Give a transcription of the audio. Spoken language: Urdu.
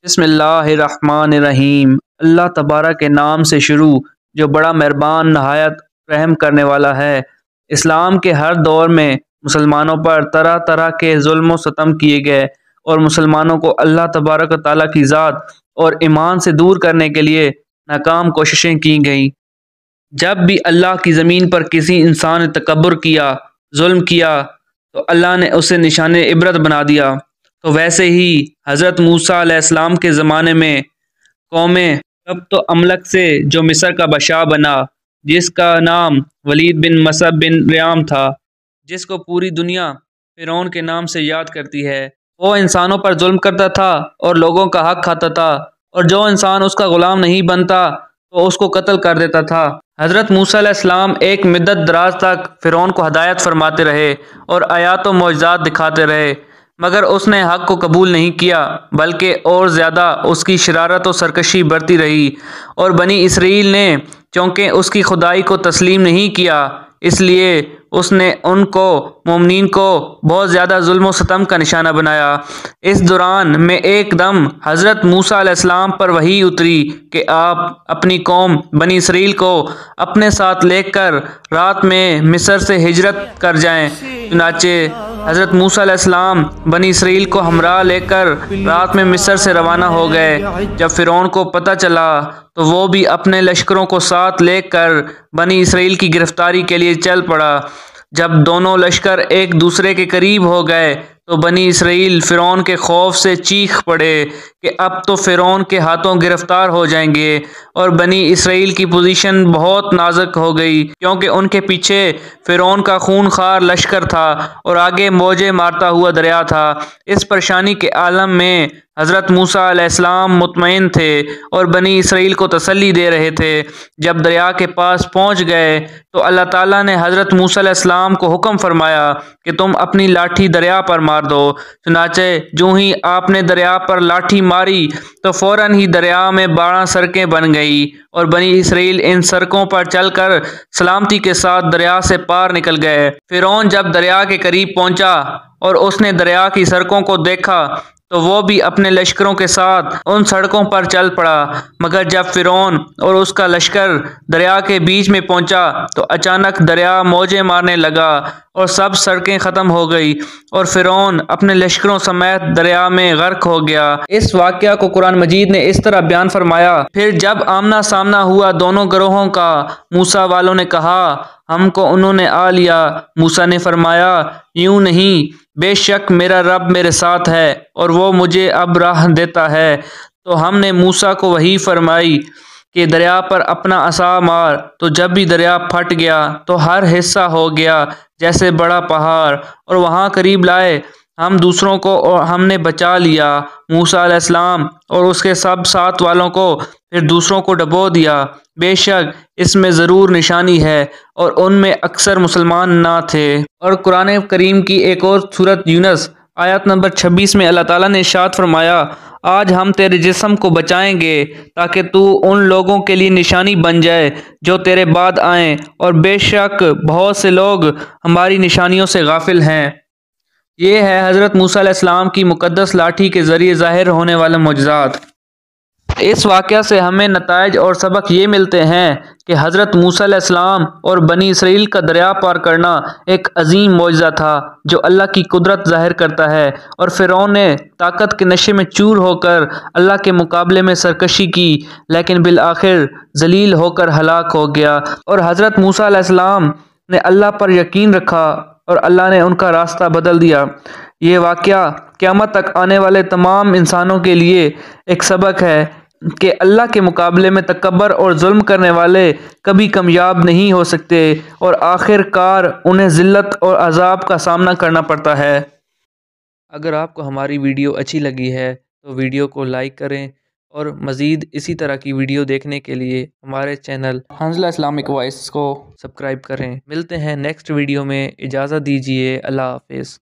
بسم اللہ الرحمن الرحیم۔ اللہ تبارک کے نام سے شروع جو بڑا مہربان نہایت رحم کرنے والا ہے۔ اسلام کے ہر دور میں مسلمانوں پر طرح طرح کے ظلم و ستم کیے گئے اور مسلمانوں کو اللہ تبارک و تعالیٰ کی ذات اور ایمان سے دور کرنے کے لیے ناکام کوششیں کی گئیں۔ جب بھی اللہ کی زمین پر کسی انسان نے تکبر کیا، ظلم کیا، تو اللہ نے اسے نشان عبرت بنا دیا۔ تو ویسے ہی حضرت موسیٰ علیہ السلام کے زمانے میں قوم قبط و املک سے جو مصر کا بادشاہ بنا، جس کا نام ولید بن مصعب بن ریام تھا، جس کو پوری دنیا فرعون کے نام سے یاد کرتی ہے، وہ انسانوں پر ظلم کرتا تھا اور لوگوں کا حق کھاتا تھا، اور جو انسان اس کا غلام نہیں بنتا تو اس کو قتل کر دیتا تھا۔ حضرت موسیٰ علیہ السلام ایک مدت دراز تک فرعون کو ہدایت فرماتے رہے اور آیات و معجزات دکھاتے رہے، مگر اس نے حق کو قبول نہیں کیا، بلکہ اور زیادہ اس کی شرارت و سرکشی بڑھتی رہی، اور بنی اسرائیل نے چونکہ اس کی خدائی کو تسلیم نہیں کیا، اس لیے اس نے ان کو مومنین کو بہت زیادہ ظلم و ستم کا نشانہ بنایا۔ اس دوران میں ایک دم حضرت موسیٰ علیہ السلام پر وحی اتری کہ آپ اپنی قوم بنی اسرائیل کو اپنے ساتھ لے کر رات میں مصر سے ہجرت کر جائیں۔ چنانچہ حضرت موسیٰ علیہ السلام بنی اسرائیل کو ہمراہ لے کر رات میں مصر سے روانہ ہو گئے۔ جب فرعون کو پتہ چلا تو وہ بھی اپنے لشکروں کو ساتھ لے کر بنی اسرائیل کی گرفتاری کے لیے چل پڑا۔ جب دونوں لشکر ایک دوسرے کے قریب ہو گئے تو بنی اسرائیل فرعون کے خوف سے چیخ پڑے کہ اب تو فرعون کے ہاتھوں گرفتار ہو جائیں گے، اور بنی اسرائیل کی پوزیشن بہت نازک ہو گئی، کیونکہ ان کے پیچھے فرعون کا خون خوار لشکر تھا اور آگے موجیں مارتا ہوا دریا تھا۔ اس پریشانی کے عالم میں حضرت موسیٰ علیہ السلام مطمئن تھے اور بنی اسرائیل کو تسلی دے رہے تھے۔ جب دریا کے پاس پہنچ گئے تو اللہ تعالیٰ نے حضرت موسیٰ علیہ السلام کو حکم فرمایا کہ تم اپنی لاٹھی دریا پر مار دو۔ چنانچہ جو ہی آپ نے دریا پر لاٹھی ماری تو فوراً ہی دریا میں 12 سڑکیں بن گئی، اور بنی اسرائیل ان سڑکوں پر چل کر سلامتی کے ساتھ دریا سے پار نکل گئے۔ فرعون جب دریا کے قریب پہنچا اور اس نے دریا کی سڑکوں کو دیکھا تو وہ بھی اپنے لشکروں کے ساتھ ان سڑکوں پر چل پڑا، مگر جب فرعون اور اس کا لشکر دریا کے بیچ میں پہنچا تو اچانک دریا موجیں مارنے لگا اور سب سڑکیں ختم ہو گئی، اور فرعون اپنے لشکروں سمیت دریا میں غرق ہو گیا۔ اس واقعہ کو قرآن مجید نے اس طرح بیان فرمایا: پھر جب آمنا سامنا ہوا دونوں گروہوں کا، موسیٰ والوں نے کہا ہم کو انہوں نے آ لیا۔ موسیٰ نے فرمایا یوں نہیں، بے شک میرا رب میرے ساتھ ہے اور وہ مجھے اب راہ دیتا ہے۔ تو ہم نے موسیٰ کو وحی فرمائی کہ دریا پر اپنا عصا مار، تو جب بھی دریا پھٹ گیا تو ہر حصہ ہو گیا جیسے بڑا پہاڑ، اور وہاں قریب لائے ہم دوسروں کو اور ہم نے بچا لیا، موسیٰ علیہ السلام اور اس کے سب ساتھ والوں کو، پھر دوسروں کو ڈبو دیا۔ بے شک اس میں ضرور نشانی ہے، اور ان میں اکثر مسلمان نہ تھے۔ اور قرآن کریم کی ایک اور سورت یونس آیت نمبر 26 میں اللہ تعالیٰ نے ارشاد فرمایا: آج ہم تیرے جسم کو بچائیں گے تاکہ تو ان لوگوں کے لیے نشانی بن جائے جو تیرے بعد آئیں، اور بے شک بہت سے لوگ ہماری نشانیوں سے غافل ہیں۔ یہ ہے حضرت موسیٰ علیہ السلام کی مقدس لاٹھی کے ذریعے ظاہر ہونے والے معجزات۔ اس واقعہ سے ہمیں نتائج اور سبق یہ ملتے ہیں کہ حضرت موسیٰ علیہ السلام اور بنی اسرائیل کا دریا پار کرنا ایک عظیم معجزہ تھا جو اللہ کی قدرت ظاہر کرتا ہے، اور فرعون نے طاقت کے نشے میں چور ہو کر اللہ کے مقابلے میں سرکشی کی، لیکن بالآخر ذلیل ہو کر ہلاک ہو گیا، اور حضرت موسیٰ علیہ السلام نے اللہ پر یقین رکھا اور اللہ نے ان کا راستہ بدل دیا۔ یہ واقعہ قیامت تک آنے والے تمام انسانوں کے لیے ایک سبق ہے کہ اللہ کے مقابلے میں تکبر اور ظلم کرنے والے کبھی کامیاب نہیں ہو سکتے، اور آخر کار انہیں ذلت اور عذاب کا سامنا کرنا پڑتا ہے۔ اگر آپ کو ہماری ویڈیو اچھی لگی ہے تو ویڈیو کو لائک کریں، اور مزید اسی طرح کی ویڈیو دیکھنے کے لیے ہمارے چینل حنزلہ اسلامک وائس کو سبسکرائب کریں۔ ملتے ہیں نیکسٹ ویڈیو میں، اجازت دیجیے، اللہ حافظ۔